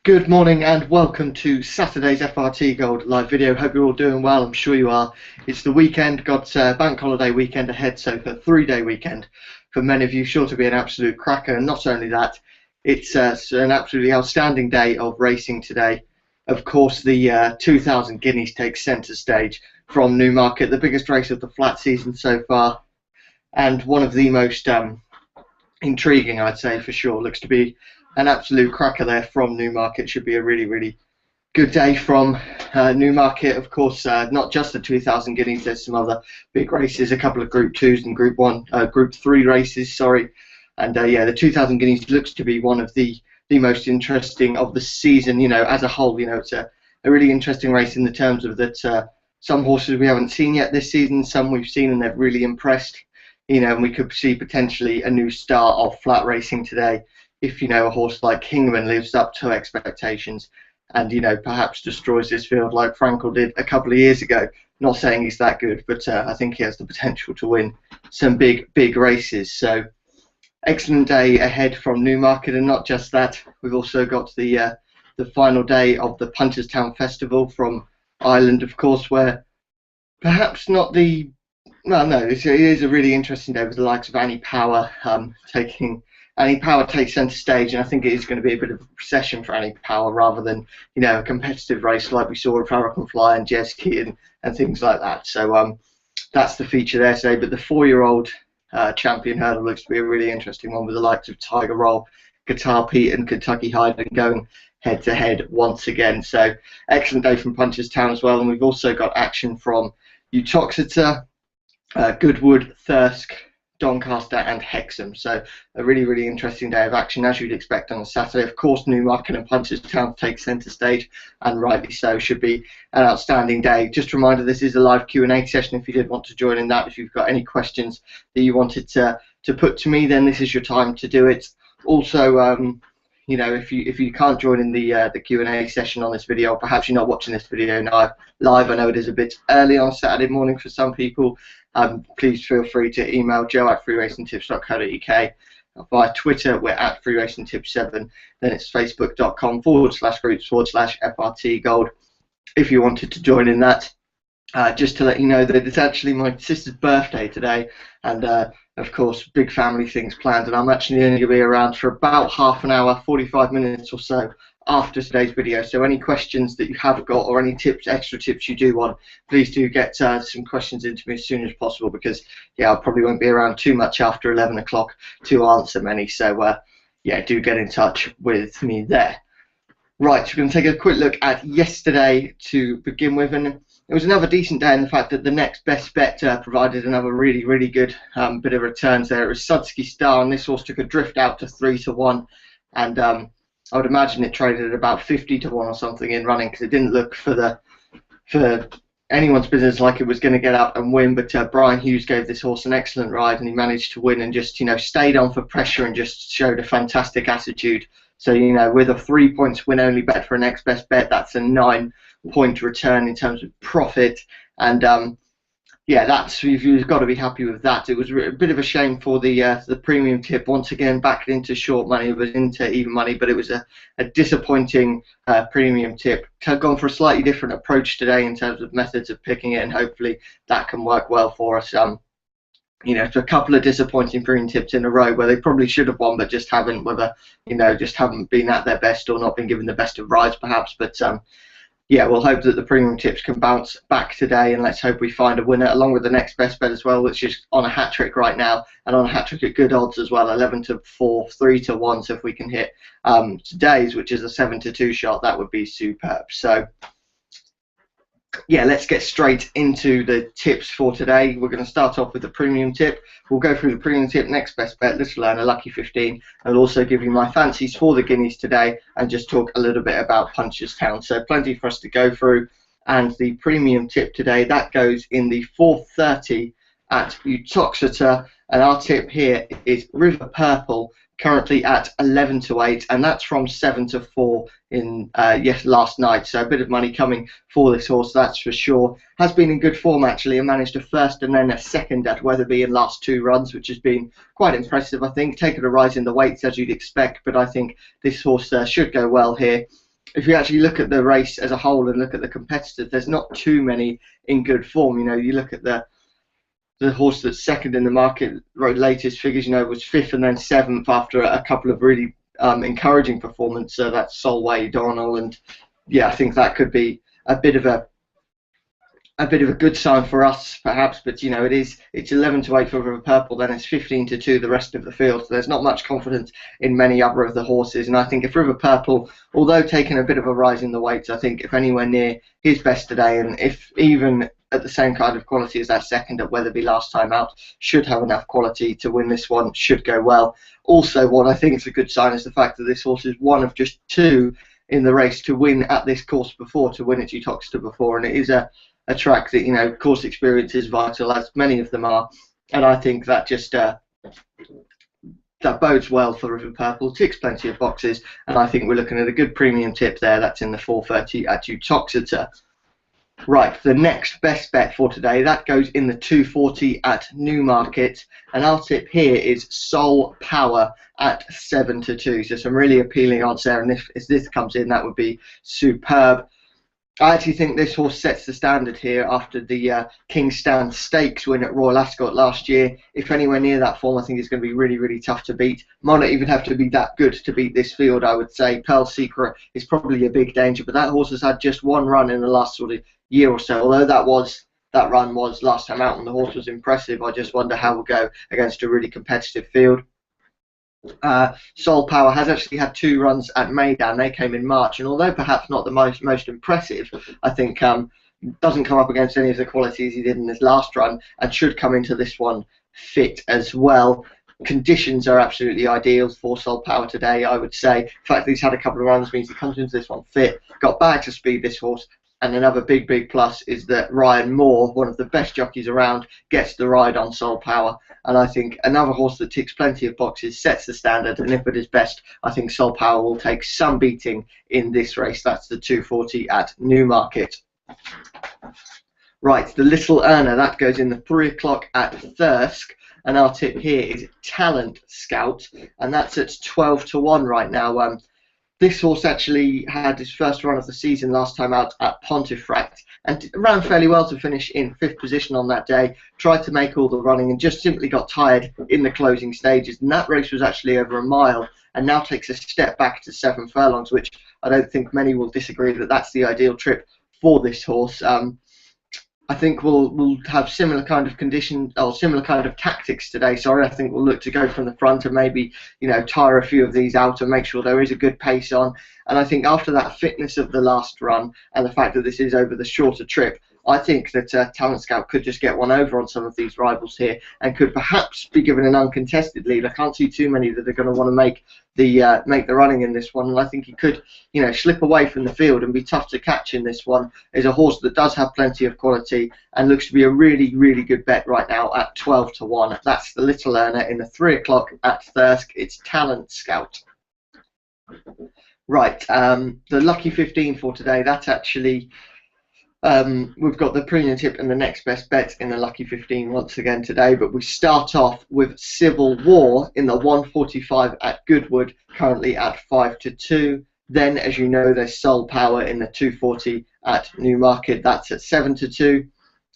Good morning and welcome to Saturday's FRT Gold live video. Hope you're all doing well. I'm sure you are. It's the weekend, got bank holiday weekend ahead, so for a 3-day weekend for many of you, sure to be an absolute cracker. And not only that, it's an absolutely outstanding day of racing today. Of course, the 2000 Guineas takes centre stage from Newmarket, the biggest race of the flat season so far, and one of the most intriguing, I'd say, for sure. Looks to be an absolute cracker there from Newmarket. Should be a really good day from Newmarket. Of course, not just the 2000 Guineas. There's some other big races, a couple of Group 2s and Group 3 races. Sorry, and yeah, the 2000 Guineas looks to be one of the most interesting of the season. You know, as a whole, you know, it's a really interesting race in the terms of that. Some horses we haven't seen yet this season, some we've seen and they've really impressed. You know, and we could see potentially a new start of flat racing today if, you know, a horse like Kingman lives up to expectations and, you know, perhaps destroys this field like Frankel did a couple of years ago. Not saying he's that good, but I think he has the potential to win some big races. So excellent day ahead from Newmarket, and not just that, we've also got the final day of the Punchestown Festival from Ireland, of course, where perhaps not the well, no, it is a really interesting day with the likes of Annie Power Annie Power takes centre stage, and I think it is going to be a bit of a procession for Annie Power rather than, you know, a competitive race like we saw at Farrakhan Fly and Jez Key and things like that. So that's the feature there today. But the 4-year-old champion hurdle looks to be a really interesting one with the likes of Tiger Roll, Guitar Pete and Kentucky Hyde going head to head once again. So excellent day from Punchestown as well, and we've also got action from Uttoxeter, Goodwood, Thirsk, Doncaster and Hexham. So a really interesting day of action, as you'd expect on a Saturday. Of course, Newmarket and Punchestown take centre stage, and rightly so. Should be an outstanding day. Just a reminder, this is a live Q&A session. If you did want to join in that, if you've got any questions that you wanted to put to me, then this is your time to do it. Also, you know, if you can't join in the Q&A session on this video, or perhaps you're not watching this video live, I know it is a bit early on Saturday morning for some people. Please feel free to email joe@freeracingtips.co.uk. Via Twitter, we're at freeracingtips7. Then it's facebook.com/groups/FRT Gold. If you wanted to join in that, just to let you know that it's actually my sister's birthday today, and of course, big family things planned, and I'm actually only going to be around for about half an hour, 45 minutes or so after today's video. So any questions that you have got, or any extra tips you do want, please do get some questions into me as soon as possible, because yeah, I probably won't be around too much after 11 o'clock to answer many. So yeah, do get in touch with me there. Right, so we're going to take a quick look at yesterday to begin with, and it was another decent day in the fact that the next best bet provided another really good bit of returns there. It was Sudsky Star, and this horse took a drift out to 3-1, and I would imagine it traded at about 50-1 or something in running, because it didn't look for anyone's business like it was going to get up and win. But Brian Hughes gave this horse an excellent ride, and he managed to win and just, you know, stayed on for pressure and just showed a fantastic attitude. So, you know, with a 3 points win only bet for a next best bet, that's a 9-point return in terms of profit, and yeah, you've got to be happy with that. It was a bit of a shame for the premium tip, once again back into short money, but into even money, but it was a disappointing premium tip. Gone for a slightly different approach today in terms of methods of picking it, and hopefully that can work well for us. You know, a couple of disappointing premium tips in a row where they probably should have won, but just haven't, whether, you know, just haven't been at their best or not been given the best of rides perhaps. But yeah, we'll hope that the premium tips can bounce back today, and let's hope we find a winner along with the next best bet as well, which is on a hat trick right now, and on a hat trick at good odds as well, 11-4, 3-1. So if we can hit today's, which is a 7-2 shot, that would be superb. So yeah, let's get straight into the tips for today. We're going to start off with the premium tip. We'll go through the premium tip, next best bet, little earner, lucky 15, and I'll also give you my fancies for the Guineas today and just talk a little bit about Punchestown. So plenty for us to go through. And the premium tip today, that goes in the 4:30 at Uttoxeter, and our tip here is River Purple, currently at 11-8, and that's from 7-4 in last night. So a bit of money coming for this horse, that's for sure. Has been in good form actually, and managed a first and then a second at Wetherby in last 2 runs, which has been quite impressive. I think taken a rise in the weights as you'd expect, but I think this horse should go well here. if you actually look at the race as a whole and look at the competitors, there's not too many in good form. You know, you look at the horse that's second in the market, latest figures, you know, was fifth and then seventh after a couple of really encouraging performances. So that's Solway, Donald, and yeah, I think that could be a bit of a good sign for us, perhaps. But you know, it's 11 to 8 for River Purple, then it's 15 to 2 the rest of the field. So there's not much confidence in many other of the horses. And I think if River Purple, although taking a bit of a rise in the weights, I think if anywhere near his best today, and if even at the same kind of quality as that second at Weatherby last time out, should have enough quality to win this one, should go well. Also, what I think is a good sign is the fact that this horse is one of just two in the race to win at this course before, to win at Uttoxeter before, and it is a track that, you know, course experience is vital, as many of them are, and I think that just that bodes well for River Purple. Ticks plenty of boxes, and I think we're looking at a good premium tip there. That's in the 4:30 at Uttoxeter. Right, the next best bet for today, that goes in the 2:40 at Newmarket, and our tip here is Soul Power at 7 to 2. So some really appealing odds there, and if this comes in, that would be superb. I actually think this horse sets the standard here after the Kingstown Stakes win at Royal Ascot last year. If anywhere near that form, I think it's going to be really, really tough to beat. Might not even have to be that good to beat this field, I would say. Pearl Secret is probably a big danger, but that horse has had just one run in the last sort of year or so. Although that run was last time out and the horse was impressive, I just wonder how we'll go against a really competitive field. Soul Power has actually had two runs at Maidan. They came in March, and although perhaps not the most impressive, I think doesn't come up against any of the qualities he did in his last run, and should come into this one fit as well. Conditions are absolutely ideal for Soul Power today, I would say. The fact that he's had a couple of runs means he comes into this one fit, got back to speed, this horse. And another big plus is that Ryan Moore, one of the best jockeys around, gets the ride on Soul Power. And I think another horse that ticks plenty of boxes, sets the standard, and if it is best, I think Soul Power will take some beating in this race. That's the 2:40 at Newmarket. Right, the Little Earner, that goes in the 3 o'clock at Thirsk. And our tip here is Talent Scout, and that's at 12 to 1 right now. This horse actually had his first run of the season last time out at Pontefract and ran fairly well to finish in 5th position on that day. Tried to make all the running and just simply got tired in the closing stages. And that race was actually over a mile, and now takes a step back to 7 furlongs, which I don't think many will disagree that that's the ideal trip for this horse. I think we'll have similar kind of conditions or similar kind of tactics today. Sorry, I think we'll look to go from the front and maybe, you know, tire a few of these out and make sure there is a good pace on. And I think after that fitness of the last run and the fact that this is over the shorter trip, I think that Talent Scout could just get one over on some of these rivals here and could perhaps be given an uncontested lead. I can't see too many that are going to want to make the running in this one, and I think he could, you know, slip away from the field and be tough to catch in this one. Is a horse that does have plenty of quality and looks to be a really, really good bet right now at 12 to 1. That's the Little Earner in the 3 o'clock at Thirsk. It's Talent Scout. Right, the lucky 15 for today, that's actually we've got the premium tip and the next best bet in the lucky 15 once again today, but we start off with Civil War in the 1:45 at Goodwood, currently at 5 to 2. Then, as you know, there's Soul Power in the 2:40 at Newmarket, that's at 7 to 2.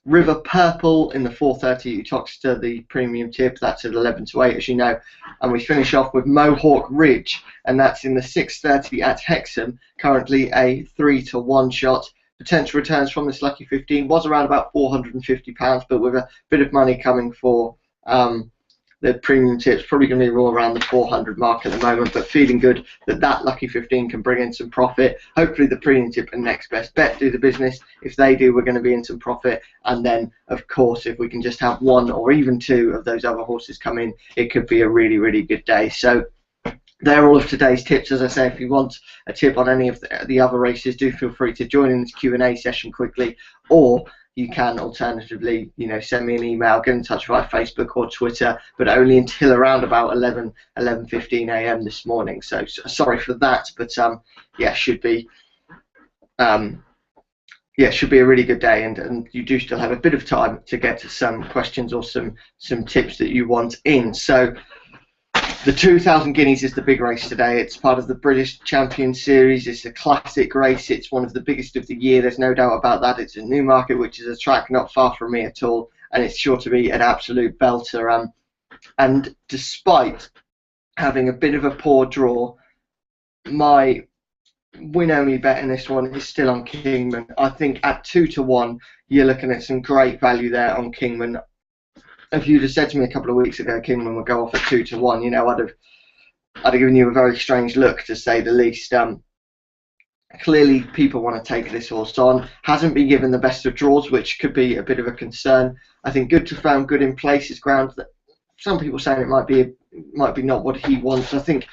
River Purple in the 4:30 at Uttoxeter, the premium tip, that's at 11 to 8, as you know. And we finish off with Mohawk Ridge, and that's in the 6:30 at Hexham, currently a 3 to 1 shot. Potential returns from this lucky 15 was around about £450, but with a bit of money coming for the premium tips, probably going to be more around the 400 mark at the moment, but feeling good that that lucky 15 can bring in some profit. Hopefully the premium tip and next best bet do the business. If they do, we're going to be in some profit, and then of course if we can just have one or even two of those other horses come in, it could be a really, really good day. So they're all of today's tips. As I say, if you want a tip on any of the other races, do feel free to join in this Q&A session quickly, or you can alternatively, you know, send me an email, get in touch via Facebook or Twitter, but only until around about 11:15 a.m. this morning. So sorry for that, but yeah, should be a really good day, and you do still have a bit of time to get to some questions or some tips that you want in. So The 2000 Guineas is the big race today. It's part of the British Champion Series. It's a classic race. It's one of the biggest of the year. There's no doubt about that. It's in Newmarket, which is a track not far from me at all, and it's sure to be an absolute belter. And despite having a bit of a poor draw, my win-only bet in this one is still on Kingman. I think at 2-1, you're looking at some great value there on Kingman. If you'd have said to me a couple of weeks ago Kingman would go off at 2-1, you know, I'd have given you a very strange look, to say the least. Clearly, people want to take this horse on. Hasn't been given the best of draws, which could be a bit of a concern. I think good to firm, good in place is ground that some people saying it might be not what he wants. I think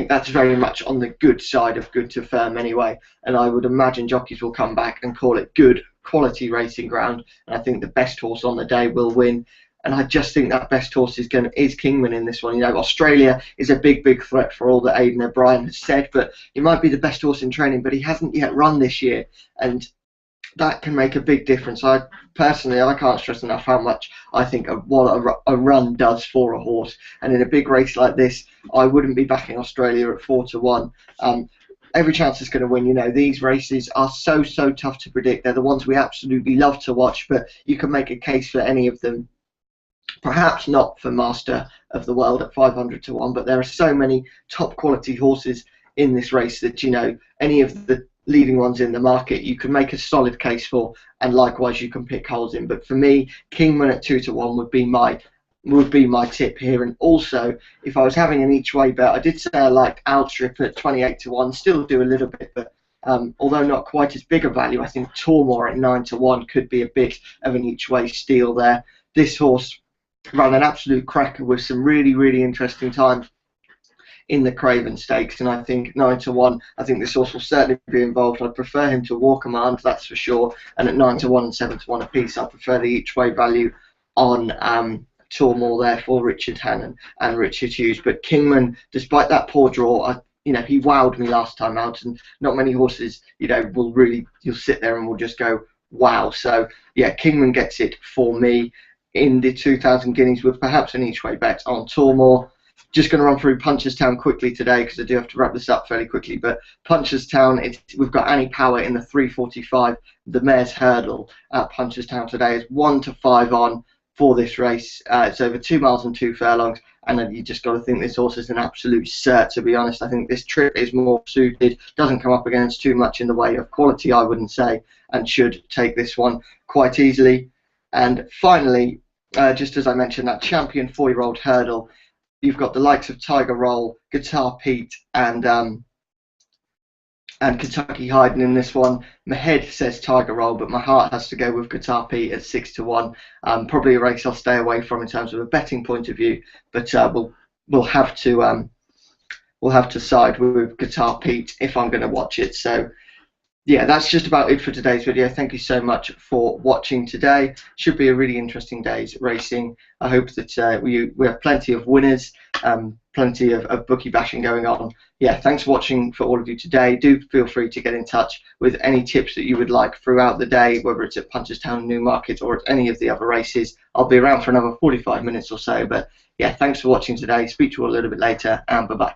that's very much on the good side of good to firm anyway. And I would imagine jockeys will come back and call it good quality racing ground. And I think the best horse on the day will win. And I just think that best horse is Kingman in this one. You know, Australia is a big threat for all that Aidan O'Brien has said, but he might be the best horse in training, but he hasn't yet run this year, and that can make a big difference. I can't stress enough how much I think what a run does for a horse. And in a big race like this, I wouldn't be backing Australia at 4-1. Every chance it's going to win. You know, these races are so tough to predict. They're the ones we absolutely love to watch, but you can make a case for any of them. Perhaps not for Master of the World at 500-1, but there are so many top quality horses in this race that, you know, any of the leading ones in the market you can make a solid case for, and likewise you can pick holes in. But for me, Kingman at 2-1 would be my tip here. And also, if I was having an each way bet, I did say I liked Outstrip at 28-1, still do a little bit, but although not quite as big a value, I think Tormore at 9-1 could be a bit of an each way steal there. This horse ran an absolute cracker with some really interesting times in the Craven Stakes, and I think 9-1, I think this horse will certainly be involved. I'd prefer him to War Command, that's for sure, and at 9-1 and 7-1 apiece, I prefer the each way value on Tormore there for Richard Hannon and Richard Hughes. But Kingman, despite that poor draw, you know, he wowed me last time out, and not many horses, you know, you'll sit there and will just go wow. So yeah, Kingman gets it for me in the 2000 Guineas with perhaps an each way bet on Tormore. Just going to run through Punchestown quickly today because I do have to wrap this up fairly quickly. But Punchestown, we've got Annie Power in the 3:45, the Mare's Hurdle at Punchestown today is 1-5 on for this race. It's over 2 miles and 2 furlongs, and then you just got to think this horse is an absolute cert, to be honest. I think this trip is more suited, doesn't come up against too much in the way of quality, I wouldn't say, and should take this one quite easily. And finally, just as I mentioned, that Champion 4-year-old hurdle, you've got the likes of Tiger Roll, Guitar Pete, and Kentucky Hyden in this one. My head says Tiger Roll, but my heart has to go with Guitar Pete at 6-1. Probably a race I'll stay away from in terms of a betting point of view, but we'll have to side with Guitar Pete if I'm going to watch it. So yeah, that's just about it for today's video. Thank you so much for watching today. Should be a really interesting day's racing. I hope that we have plenty of winners, plenty of bookie bashing going on. Yeah, thanks for watching for all of you today. Do feel free to get in touch with any tips that you would like throughout the day, whether it's at Punchestown, Newmarket, or at any of the other races. I'll be around for another 45 minutes or so. But yeah, thanks for watching today. Speak to you all a little bit later, and bye-bye.